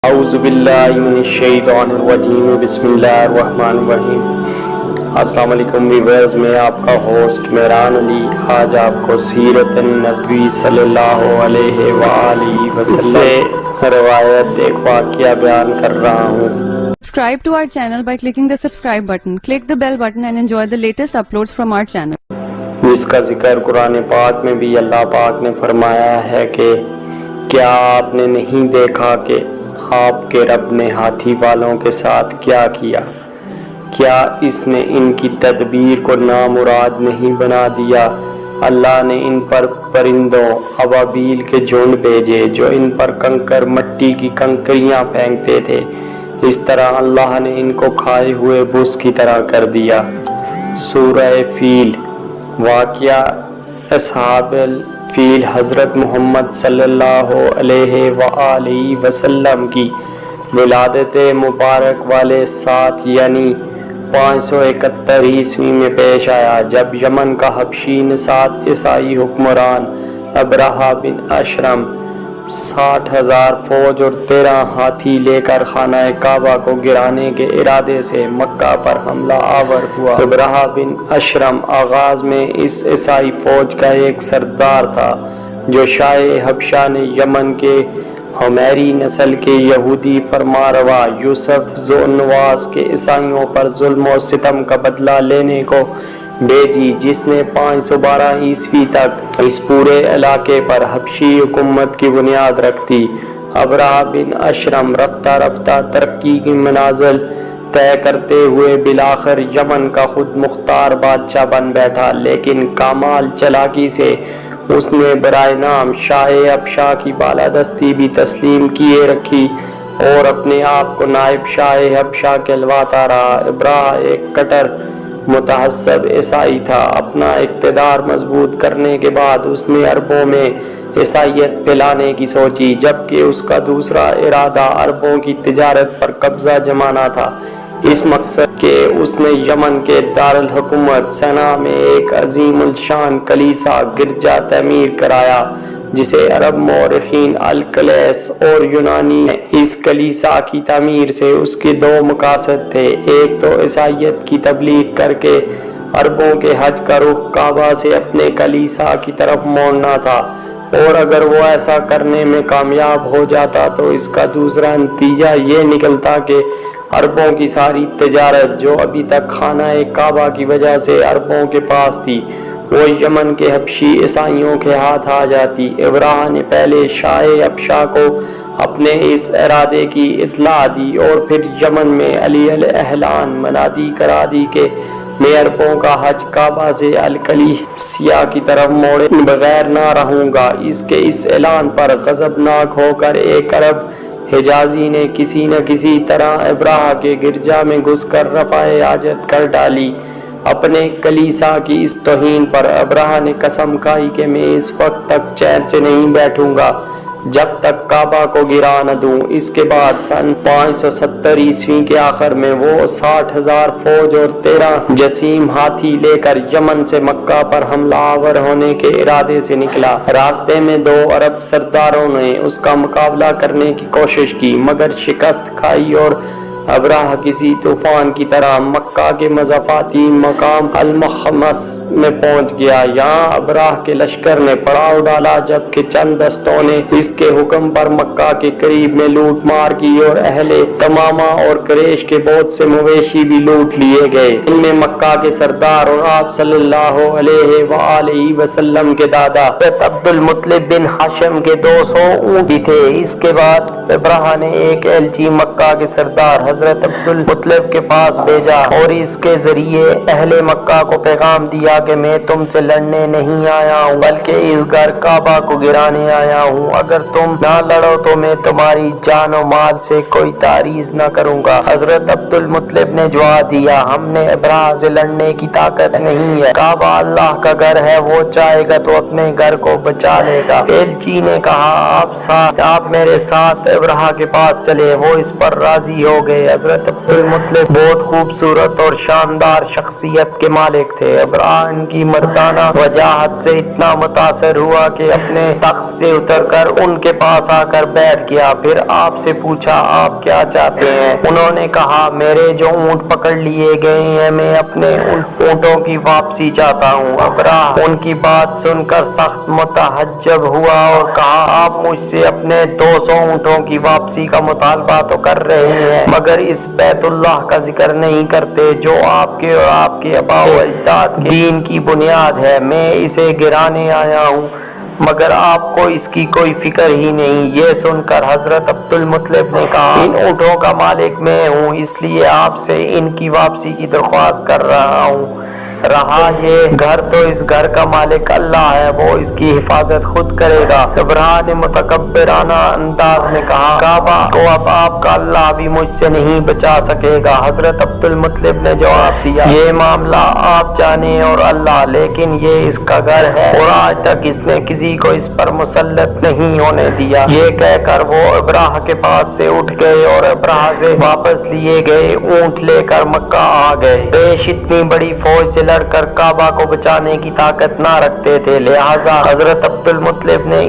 اعوذ باللہ من الشیطان الرجیم بسم اللہ الرحمن الرحیم۔ السلام علیکم ویورز، میں آپ کا ہوسٹ مہران علی آج آپ کو سیرت النبی صلی اللہ علیہ وآلہ وسلم سے روایت ایک واقعہ بیان کر رہا ہوں۔ Subscribe to our channel by clicking the subscribe button. Click the bell button and enjoy the latest uploads from our channel. جس کا ذکر قرآن پاک میں بھی اللہ پاک نے فرمایا ہے کہ کیا آپ نے نہیں دیکھا کہ آپ کے رب نے ہاتھی والوں کے ساتھ کیا کیا؟ کیا اس نے ان کی تدبیر کو نامراد نہیں بنا دیا؟ اللہ نے ان پر پرندوں ابابیل کے جھنڈ بھیجے جو ان پر کنکر مٹی کی کنکریاں پھینکتے تھے، اس طرح اللہ نے ان کو کھائے ہوئے بس کی طرح کر دیا۔ سورہ فیل۔ واقعہ اصحاب الفیل حضرت محمد صلی اللہ علیہ وآلہ وسلم کی ولادت مبارک والے ساتھ یعنی 571 عیسوی میں پیش آیا، جب یمن کا حبشی نژاد عیسائی حکمران ابرہہ بن اشرم 60,000 فوج اور 13 ہاتھی لے کر خانہ کعبہ کو گرانے کے ارادے سے مکہ پر حملہ آور ہوا۔ ابرہہ بن اشرم آغاز میں اس عیسائی فوج کا ایک سردار تھا جو شاہ حبشہ نے یمن کے حمیری نسل کے یہودی فرمانروا یوسف ذوالنواس کے عیسائیوں پر ظلم و ستم کا بدلہ لینے کو بھیجی، جس نے 512 عیسوی تک اس پورے علاقے پر حبشی حکومت کی بنیاد رکھ دی۔ ابرہہ بن اشرم رفتہ رفتہ ترقی کی منازل طے کرتے ہوئے بالآخر یمن کا خود مختار بادشاہ بن بیٹھا، لیکن کمال چالاکی سے اس نے برائے نام شاہ حبشہ کی بالادستی بھی تسلیم کیے رکھی اور اپنے آپ کو نائب شاہ حبشہ کہلواتا رہا۔ ابرہہ ایک کٹر متعصب عیسائی تھا۔ اپنا اقتدار مضبوط کرنے کے بعد اس نے عربوں میں عیسائیت پھیلانے کی سوچی، جبکہ اس کا دوسرا ارادہ عربوں کی تجارت پر قبضہ جمانا تھا۔ اس مقصد کے اس نے یمن کے دارالحکومت صنعا میں ایک عظیم الشان کلیسا گرجا تعمیر کرایا، جسے عرب مورخین الکلیس اور یونانی نے اس کلیسا کی تعمیر سے اس کے دو مقاصد تھے، ایک تو عیسائیت کی تبلیغ کر کے عربوں کے حج کا رخ کعبہ سے اپنے کلیسا کی طرف موڑنا تھا، اور اگر وہ ایسا کرنے میں کامیاب ہو جاتا تو اس کا دوسرا نتیجہ یہ نکلتا کہ عربوں کی ساری تجارت جو ابھی تک خانہ کعبہ کی وجہ سے عربوں کے پاس تھی، وہ یمن کے حبشی عیسائیوں کے ہاتھ آ جاتی۔ ابرہہ نے پہلے شاہ حبشہ کو اپنے اس ارادے کی اطلاع دی اور پھر یمن میں علی الاعلان منادی کرا دی کہ میں عربوں کا حج کعبہ سے الکلیسیا کی طرف موڑے بغیر نہ رہوں گا۔ اس کے اس اعلان پر غضبناک ہو کر ایک عرب حجازی نے کسی نہ کسی طرح ابرہہ کے گرجا میں گھس کر رفع حاجت کر ڈالی۔ اپنے کلیسا کی اس توہین پر ابرہہ نے قسم کھائی کہ میں اس وقت تک چین سے نہیں بیٹھوں گا جب تک کعبہ کو گرا نہ دوں۔ اس کے بعد سن 570 عیسوی کے آخر میں وہ 60,000 فوج اور 13 جسیم ہاتھی لے کر یمن سے مکہ پر حملہ آور ہونے کے ارادے سے نکلا۔ راستے میں دو عرب سرداروں نے اس کا مقابلہ کرنے کی کوشش کی، مگر شکست کھائی اور ابرہہ کسی طوفان کی طرح مکہ کے مضافاتی مقام المخمس میں پہنچ گیا۔ یہاں ابرہہ کے لشکر نے پڑاؤ ڈالا، جبکہ چند دستوں نے اس کے حکم پر مکہ کے قریب میں لوٹ مار کی اور اہل تمامہ اور قریش کے بہت سے مویشی بھی لوٹ لیے گئے۔ ان میں مکہ کے سردار اور آپ صلی اللہ علیہ وآلہ وسلم کے دادا حضرت عبد المطلب بن ہاشم کے 200 اونٹ بھی تھے۔ اس کے بعد ابرہہ نے ایک ایلچی مکہ کے سردار حضرت عبد المطلب کے پاس بھیجا اور اس کے ذریعے اہل مکہ کو پیغام دیا کہ میں تم سے لڑنے نہیں آیا ہوں بلکہ اس گھر کعبہ کو گرانے آیا ہوں۔ اگر تم نہ لڑو تو میں تمہاری جان و مال سے کوئی تعریض نہ کروں گا۔ حضرت عبد المطلب نے جواب دیا، ہم نے ابرہہ سے لڑنے کی طاقت نہیں ہے، کعبہ اللہ کا گھر ہے، وہ چاہے گا تو اپنے گھر کو بچا لے گا۔ ایلچی نے کہا، آپ میرے ساتھ ابرہہ کے پاس چلے۔ وہ اس پر راضی ہو گئے گئے۔ حضرت عبد المطلب بہت خوبصورت اور شاندار شخصیت کے مالک تھے۔ ابراہ ان کی مردانہ وجاہت سے اتنا متاثر ہوا کہ اپنے تخت سے اتر کر ان کے پاس آ کر بیٹھ گیا۔ پھر آپ سے پوچھا آپ کیا چاہتے ہیں؟ انہوں نے کہا میرے جو اونٹ پکڑ لیے گئے ہیں میں اپنے اونٹوں کی واپسی چاہتا ہوں۔ ابراہ ان کی بات سن کر سخت متعجب ہوا اور کہا آپ مجھ سے اپنے 200 اونٹوں کی واپسی کا مطالبہ تو کر رہے ہیں مگر اس بیت اللہ کا ذکر نہیں کرتے جو آپ کے اور آپ کے آباء و اجداد کے دین کی بنیاد ہے۔ میں اسے گرانے آیا ہوں مگر آپ کو اس کی کوئی فکر ہی نہیں۔ یہ سن کر حضرت عبد المطلب نے کہا ان اونٹوں کا مالک میں ہوں اس لیے آپ سے ان کی واپسی کی درخواست کر رہا ہوں۔ رہا یہ گھر تو اس گھر کا مالک اللہ ہے، وہ اس کی حفاظت خود کرے گا۔ ابراہ نے متکبرانہ انداز میں کہا کعبہ کو اب آپ کا اللہ بھی مجھ سے نہیں بچا سکے گا۔ حضرت عبد المطلب نے جواب دیا یہ معاملہ آپ جانے اور اللہ، لیکن یہ اس کا گھر ہے اور آج تک اس نے کسی کو اس پر مسلط نہیں ہونے دیا۔ یہ کہہ کر وہ ابراہ کے پاس سے اٹھ گئے اور ابراہ سے واپس لیے گئے اونٹ لے کر مکہ آ گئے۔ قریش اتنی بڑی فوج سے لڑ کر کعبہ کو بچانے کی طاقت نہ رکھتے تھے، لہٰذا حضرت عبد المطلب نے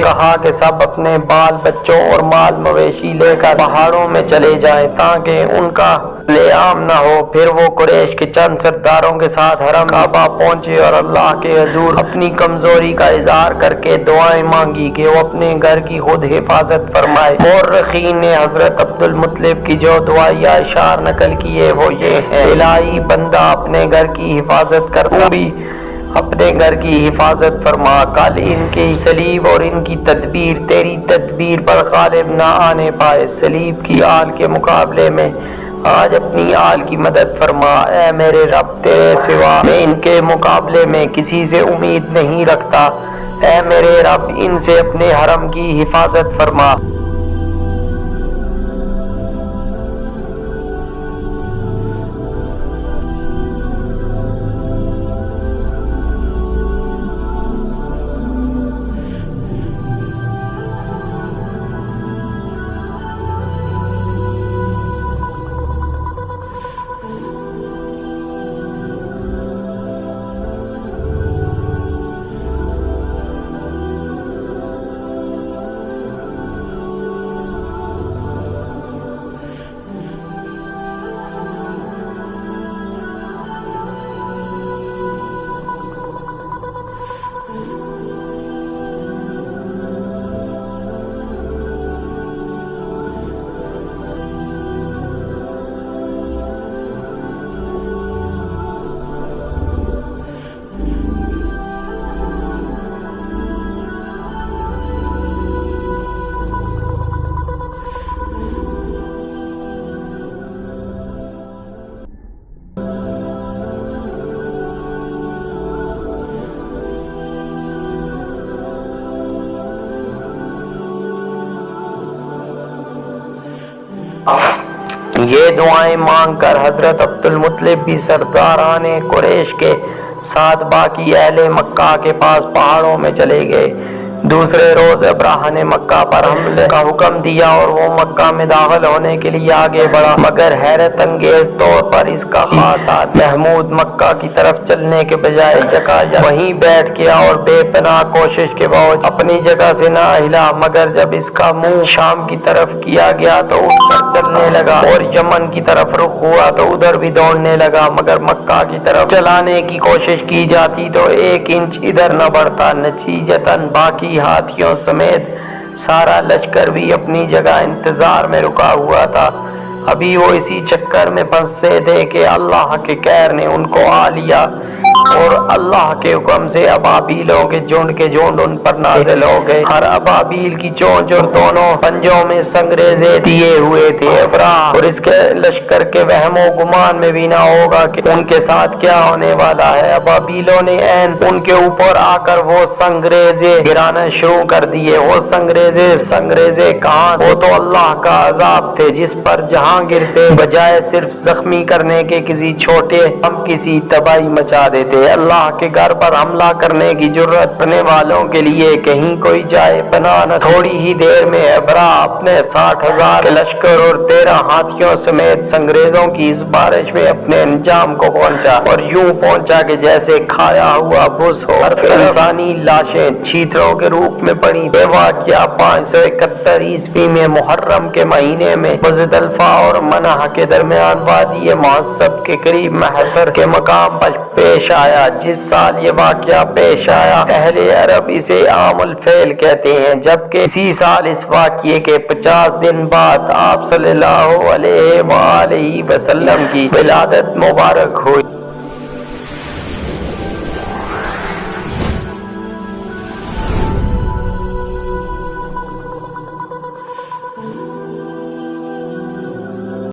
کہا کہ سب اپنے بال بچوں اور مال مویشی لے کر پہاڑوں میں چلے جائیں تاکہ ان کا لیام نہ ہو۔ پھر وہ قریش کے چند سرداروں کے ساتھ حرم کعبہ پہنچے اور اللہ کے حضور اپنی کمزوری کا اظہار کر کے دعائیں مانگی کہ وہ اپنے گھر کی خود حفاظت فرمائے۔ مورخین نے حضرت عبد المطلب کی جو دعائیں اشعار نقل کیے وہ یہ ہیں الہی بندہ اپنے گھر کی حفاظت کرتا بھی اپنے گھر کی حفاظت فرما، کل ان کی صلیب اور ان کی تدبیر تیری تدبیر پر غالب نہ آنے پائے، صلیب کی آل کے مقابلے میں آج اپنی آل کی مدد فرما۔ اے میرے رب تیرے سوا میں ان کے مقابلے میں کسی سے امید نہیں رکھتا، اے میرے رب ان سے اپنے حرم کی حفاظت فرما۔ یہ دعائیں مانگ کر حضرت عبد المطلب بھی سرداران قریش کے ساتھ باقی اہل مکہ کے پاس پہاڑوں میں چلے گئے۔ دوسرے روز ابراہ نے مکہ پر حملے کا حکم دیا اور وہ مکہ میں داخل ہونے کے لیے آگے بڑھا، مگر حیرت انگیز طور پر اس کا خاص ساتھ محمود مکہ کی طرف چلنے کے بجائے وہیں بیٹھ گیا اور بے پناہ کوشش کے باوجود اپنی جگہ سے نہ ہلا، مگر جب اس کا منہ شام کی طرف کیا گیا تو اٹھ کر چلنے لگا اور یمن کی طرف رخ ہوا تو ادھر بھی دوڑنے لگا، مگر مکہ کی طرف چلانے کی کوشش کی جاتی تو 1 انچ ادھر نہ بڑھتا۔ نتیجتاً باقی ہاتھیوں سمیت سارا لشکر بھی اپنی جگہ انتظار میں رکا ہوا تھا۔ ابھی وہ اسی چکر میں پھنسے تھے کہ اللہ کے قہر نے ان کو آ لیا اور اللہ کے حکم سے ابابیلوں کے جھنڈ ان پر نازل ہو گئے۔ ہر ابابیل کی چونچ اور دونوں پنجوں میں سنگریزے دیے ہوئے تھے۔ ابراہ اور اس کے لشکر کے وہم و گمان میں بھی نہ ہوگا کہ ان کے ساتھ کیا ہونے والا ہے۔ ابابیلوں نے عین ان کے اوپر آ کر وہ سنگریزے گرانا شروع کر دیے۔ وہ سنگریزے کہاں، وہ تو اللہ کا عذاب تھے جس پر جہاں وہاں گرتے بجائے صرف زخمی کرنے کے کسی چھوٹے ہم کسی تباہی مچا دیتے۔ اللہ کے گھر پر حملہ کرنے کی جرأت کرنے والوں کے لیے کہیں کوئی جائے پناہ نہ۔ تھوڑی ہی دیر میں ابرا اپنے 60,000 لشکر اور 13 ہاتھیوں سمیت سنگریزوں کی اس بارش میں اپنے انجام کو پہنچا، اور یوں پہنچا کہ جیسے کھایا ہوا بھس ہو، ہر انسانی لاشیں چھیتروں کے روپ میں پڑی۔ یہ واقعہ 571 عیسوی میں محرم کے مہینے میں مزدلفہ اور منہ کے درمیان وادی محصب کے قریب محصر کے مقام پر پیش آیا۔ جس سال یہ واقعہ پیش آیا اہل عرب اسے عام الفیل کہتے ہیں، جبکہ اسی سال اس واقعے کے 50 دن بعد آپ صلی اللہ علیہ وآلہ وسلم کی ولادت مبارک ہوئی۔